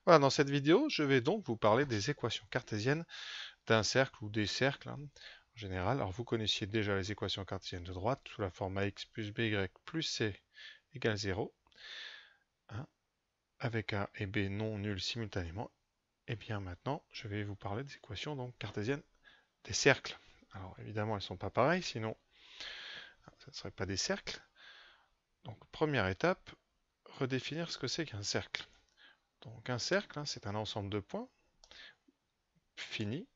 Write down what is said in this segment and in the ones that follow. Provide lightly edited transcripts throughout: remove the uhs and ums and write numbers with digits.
Voilà, dans cette vidéo, je vais donc vous parler des équations cartésiennes d'un cercle ou des cercles en général. Alors vous connaissiez déjà les équations cartésiennes de droite sous la forme ax plus by plus c égale 0, hein, avec a et b non nuls simultanément. Et bien maintenant, je vais vous parler des équations donc cartésiennes des cercles. Alors évidemment, elles ne sont pas pareilles, sinon ça ne serait pas des cercles. Donc première étape, redéfinir ce que c'est qu'un cercle. Donc un cercle, c'est un ensemble de points finis.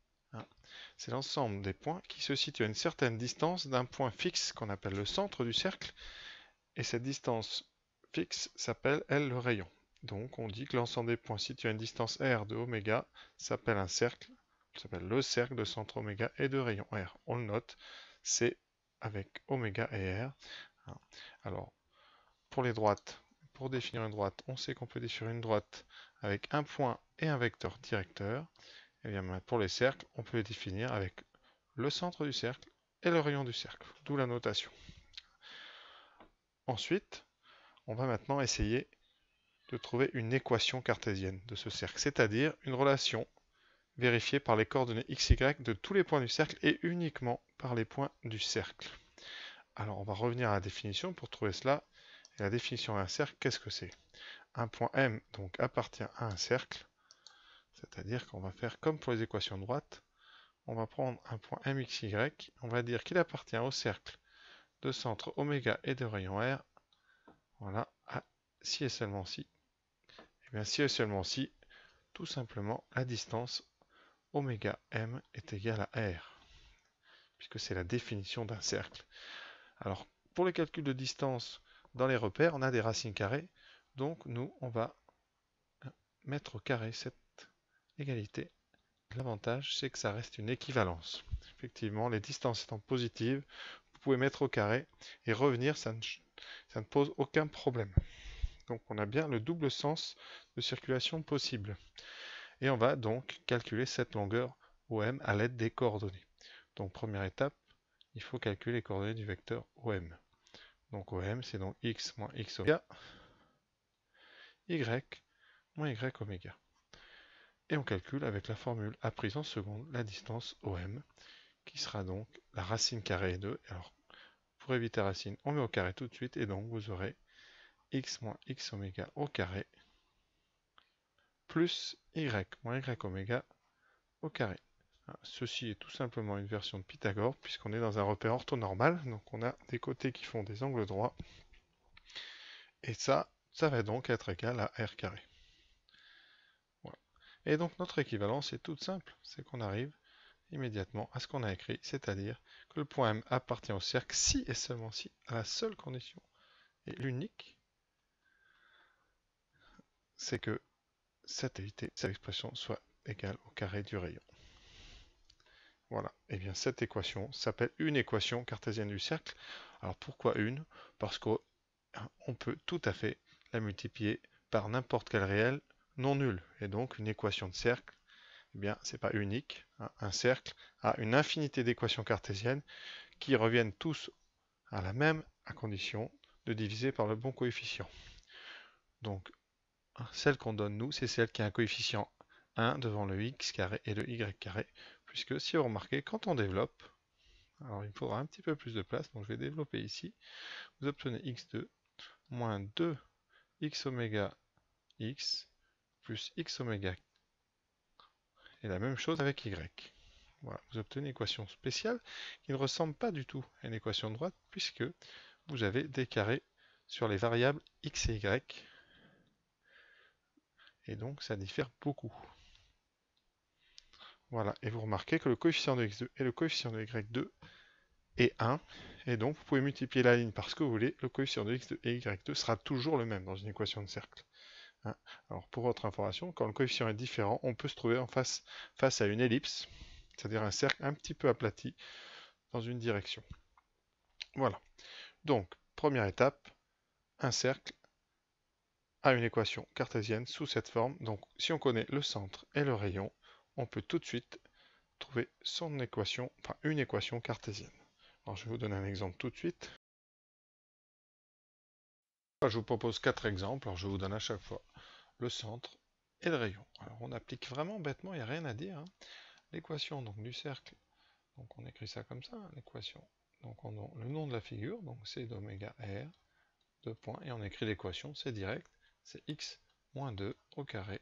C'est l'ensemble des points qui se situent à une certaine distance d'un point fixe qu'on appelle le centre du cercle, et cette distance fixe s'appelle, elle, le rayon. Donc on dit que l'ensemble des points situés à une distance r de oméga s'appelle un cercle, s'appelle le cercle de centre oméga et de rayon r. On le note, c'est avec oméga et r. Alors, pour les droites, pour définir une droite, on sait qu'on peut définir une droite avec un point et un vecteur directeur. Et bien pour les cercles, on peut les définir avec le centre du cercle et le rayon du cercle, d'où la notation. Ensuite, on va maintenant essayer de trouver une équation cartésienne de ce cercle, c'est-à-dire une relation vérifiée par les coordonnées x, y de tous les points du cercle et uniquement par les points du cercle. Alors on va revenir à la définition pour trouver cela. Et la définition d'un cercle, qu'est-ce que c'est? Un point M donc appartient à un cercle, c'est-à-dire qu'on va faire comme pour les équations de droite, on va prendre un point MXY, on va dire qu'il appartient au cercle de centre oméga et de rayon R, voilà, si et seulement si. Et bien si et seulement si, tout simplement, la distance oméga M est égale à R, puisque c'est la définition d'un cercle. Alors, pour les calculs de distance dans les repères, on a des racines carrées, donc nous, on va mettre au carré cette égalité. L'avantage, c'est que ça reste une équivalence. Effectivement, les distances étant positives, vous pouvez mettre au carré et revenir, ça ne pose aucun problème. Donc on a bien le double sens de circulation possible. Et on va donc calculer cette longueur OM à l'aide des coordonnées. Donc première étape, il faut calculer les coordonnées du vecteur OM. Donc OM, c'est donc x moins x oméga, y moins y oméga. Et on calcule avec la formule apprise en seconde la distance OM, qui sera donc la racine carrée de 2. Alors, pour éviter la racine, on met au carré tout de suite, et donc vous aurez x moins x oméga au carré, plus y moins y oméga au carré. Ceci est tout simplement une version de Pythagore, puisqu'on est dans un repère orthonormal, donc on a des côtés qui font des angles droits, et ça va donc être égal à r carré. Voilà. Et donc notre équivalence est toute simple, c'est qu'on arrive immédiatement à ce qu'on a écrit, c'est-à-dire que le point M appartient au cercle si et seulement si, à la seule condition, et l'unique, c'est que cette expression soit égale au carré du rayon. Voilà, et bien cette équation s'appelle une équation cartésienne du cercle. Alors pourquoi une? Parce qu'on peut tout à fait la multiplier par n'importe quel réel non nul. Et donc une équation de cercle, eh bien c'est pas unique. Un cercle a une infinité d'équations cartésiennes qui reviennent tous à la même, à condition de diviser par le bon coefficient. Donc celle qu'on donne nous, c'est celle qui a un coefficient 1 devant le x carré et le y carré, puisque si vous remarquez, quand on développe, alors il faudra un petit peu plus de place, donc je vais développer ici, vous obtenez x2 moins 2x oméga x plus x oméga, et la même chose avec y. Voilà, vous obtenez une équation spéciale qui ne ressemble pas du tout à une équation de droite, puisque vous avez des carrés sur les variables x et y, et donc ça diffère beaucoup. Voilà, et vous remarquez que le coefficient de x2 et le coefficient de y2 est 1, et donc vous pouvez multiplier la ligne par ce que vous voulez, le coefficient de x2 et y2 sera toujours le même dans une équation de cercle. Alors pour votre information, quand le coefficient est différent, on peut se trouver face à une ellipse, c'est-à-dire un cercle un petit peu aplati dans une direction. Voilà, donc première étape, un cercle a une équation cartésienne sous cette forme, donc si on connaît le centre et le rayon, on peut tout de suite trouver son équation, enfin une équation cartésienne. Alors je vais vous donner un exemple tout de suite. Je vous propose 4 exemples, alors je vous donne à chaque fois le centre et le rayon. Alors on applique vraiment bêtement, il n'y a rien à dire, hein. L'équation donc du cercle, donc on écrit ça comme ça, hein, l'équation. Donc on a le nom de la figure, donc c'est d'oméga R, 2 points, et on écrit l'équation, c'est direct, c'est x moins 2 au carré,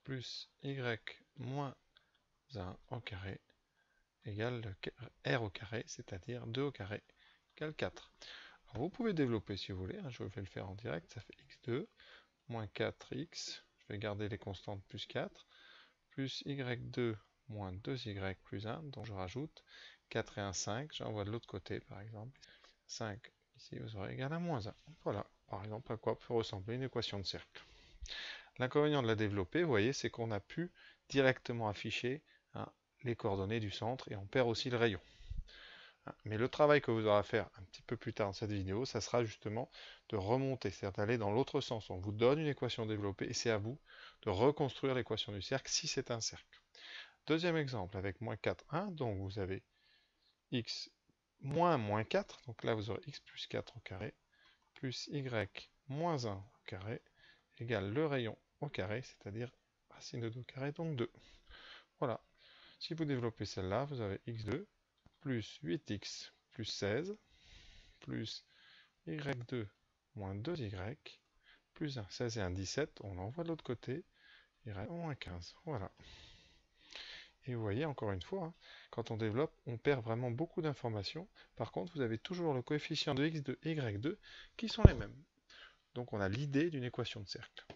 plus y moins 1 au carré, égale r au carré, c'est-à-dire 2 au carré, égale 4. Alors vous pouvez développer si vous voulez, hein, je vais le faire en direct, ça fait x2, moins 4x, je vais garder les constantes plus 4, plus y2 moins 2y plus 1, donc je rajoute 4 et 1, 5, j'envoie de l'autre côté par exemple, 5 ici vous aurez égal à moins 1. Voilà, par exemple à quoi peut ressembler une équation de cercle. L'inconvénient de la développer, vous voyez, c'est qu'on a pu directement afficher, hein, les coordonnées du centre et on perd aussi le rayon. Mais le travail que vous aurez à faire un petit peu plus tard dans cette vidéo, ça sera justement de remonter, c'est-à-dire d'aller dans l'autre sens. On vous donne une équation développée et c'est à vous de reconstruire l'équation du cercle si c'est un cercle. Deuxième exemple avec moins 4, 1, donc vous avez x moins 4, donc là vous aurez x plus 4 au carré, plus y moins 1 au carré, égale le rayon au carré, c'est-à-dire racine de 2 au carré, donc 2. Voilà. Si vous développez celle-là, vous avez x2 plus 8x plus 16, plus y2 moins 2y, plus 1, 16 et 1, 17, on l'envoie de l'autre côté, y moins 15, voilà. Et vous voyez, encore une fois, hein, quand on développe, on perd vraiment beaucoup d'informations. Par contre, vous avez toujours le coefficient de x2 et y2 qui sont les mêmes. Donc on a l'idée d'une équation de cercle.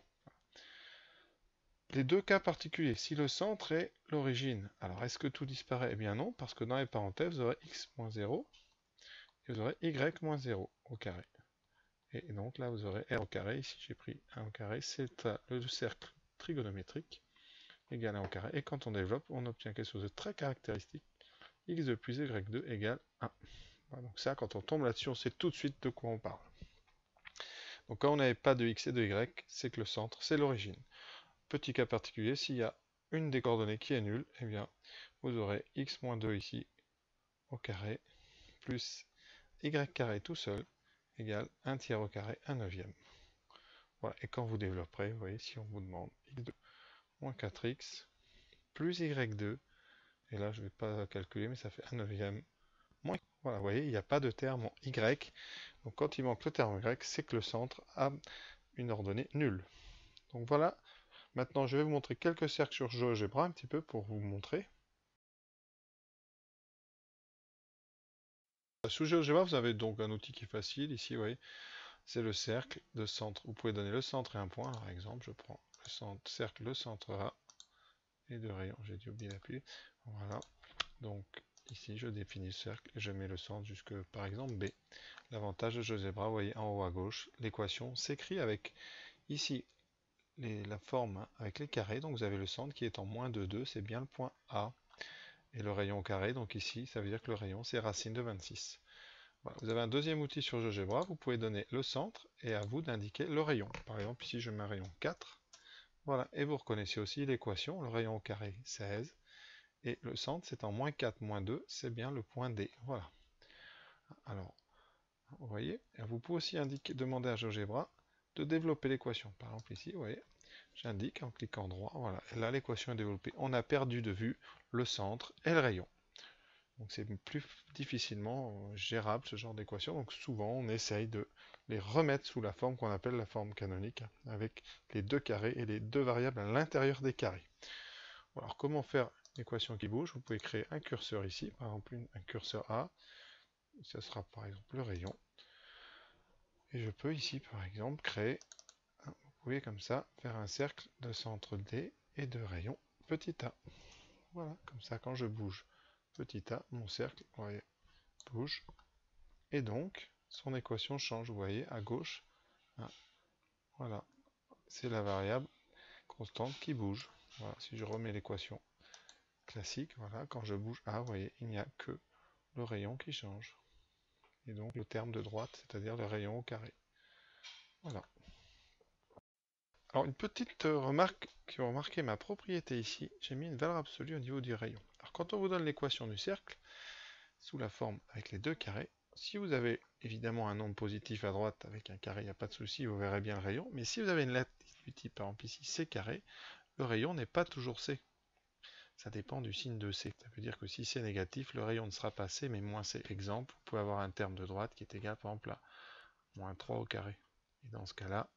Les deux cas particuliers, si le centre est l'origine, alors est-ce que tout disparaît? Eh bien non, parce que dans les parenthèses, vous aurez x moins 0, et vous aurez y moins 0 au carré. Et donc là, vous aurez r au carré, ici j'ai pris 1 au carré, c'est le cercle trigonométrique, égal à 1 au carré, et quand on développe, on obtient quelque chose de très caractéristique, x2 plus y2 égale 1. Voilà, donc ça, quand on tombe là-dessus, on sait tout de suite de quoi on parle. Donc quand on n'avait pas de x et de y, c'est que le centre, c'est l'origine. Petit cas particulier, s'il y a une des coordonnées qui est nulle, eh bien, vous aurez x moins 2 ici au carré, plus y carré tout seul, égale 1 tiers au carré, 1 neuvième. Voilà, et quand vous développerez, vous voyez, si on vous demande x2 moins 4x, plus y2, et là je ne vais pas calculer, mais ça fait 1 neuvième, moins. Voilà, vous voyez, il n'y a pas de terme en y, donc quand il manque le terme y, c'est que le centre a une ordonnée nulle. Donc voilà. Maintenant, je vais vous montrer quelques cercles sur GeoGebra un petit peu pour vous montrer. Sous GeoGebra, vous avez donc un outil qui est facile. Ici, vous voyez, c'est le cercle de centre. Vous pouvez donner le centre et un point. Par exemple, je prends le centre, cercle, le centre A et deux rayons. J'ai dû oublier d'appuyer. Voilà. Donc ici, je définis le cercle et je mets le centre jusque, par exemple, B. L'avantage de GeoGebra, vous voyez en haut à gauche, l'équation s'écrit avec ici la forme avec les carrés. Donc vous avez le centre qui est en moins de 2, c'est bien le point A. Et le rayon au carré, donc ici, ça veut dire que le rayon, c'est racine de 26. Voilà. Vous avez un deuxième outil sur GeoGebra, vous pouvez donner le centre et à vous d'indiquer le rayon. Par exemple, ici, je mets un rayon 4. Voilà, et vous reconnaissez aussi l'équation, le rayon au carré, 16. Et le centre, c'est en moins 4, moins 2, c'est bien le point D. Voilà. Alors, vous voyez, vous pouvez aussi demander à GeoGebra de développer l'équation. Par exemple, ici, vous voyez, j'indique en cliquant droit, voilà, et là l'équation est développée. On a perdu de vue le centre et le rayon. Donc c'est plus difficilement gérable ce genre d'équation. Donc souvent on essaye de les remettre sous la forme qu'on appelle la forme canonique, avec les deux carrés et les deux variables à l'intérieur des carrés. Alors comment faire une équation qui bouge? Vous pouvez créer un curseur ici, par exemple un curseur A. Ce sera par exemple le rayon. Et je peux ici par exemple créer, vous pouvez comme ça, faire un cercle de centre D et de rayon petit a. Voilà, comme ça quand je bouge petit a, mon cercle, vous voyez, bouge. Et donc, son équation change, vous voyez, à gauche. Ah, voilà, c'est la variable constante qui bouge. Voilà, si je remets l'équation classique, voilà, quand je bouge A, vous voyez, il n'y a que le rayon qui change. Et donc le terme de droite, c'est-à-dire le rayon au carré. Voilà. Alors une petite remarque qui va remarquer ma propriété ici, j'ai mis une valeur absolue au niveau du rayon. Alors quand on vous donne l'équation du cercle, sous la forme avec les deux carrés, si vous avez évidemment un nombre positif à droite avec un carré, il n'y a pas de souci, vous verrez bien le rayon. Mais si vous avez une lettre du type, par exemple ici, C carré, le rayon n'est pas toujours C. Ça dépend du signe de C. Ça veut dire que si c'est négatif, le rayon ne sera pas C, mais moins C. Exemple, vous pouvez avoir un terme de droite qui est égal, par exemple, à moins 3 au carré. Et dans ce cas-là,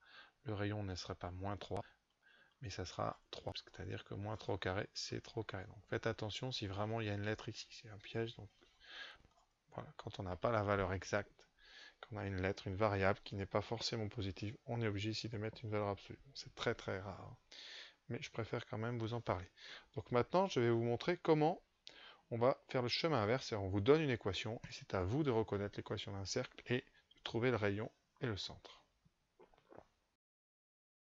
le rayon ne sera pas moins 3, mais ça sera 3. C'est-à-dire que moins 3 au carré, c'est 3 au carré. Donc faites attention si vraiment il y a une lettre ici. C'est un piège. Donc voilà, quand on n'a pas la valeur exacte, quand on a une lettre, une variable qui n'est pas forcément positive, on est obligé ici de mettre une valeur absolue. C'est très très rare, mais je préfère quand même vous en parler. Donc maintenant, je vais vous montrer comment on va faire le chemin inverse. On vous donne une équation et c'est à vous de reconnaître l'équation d'un cercle et de trouver le rayon et le centre.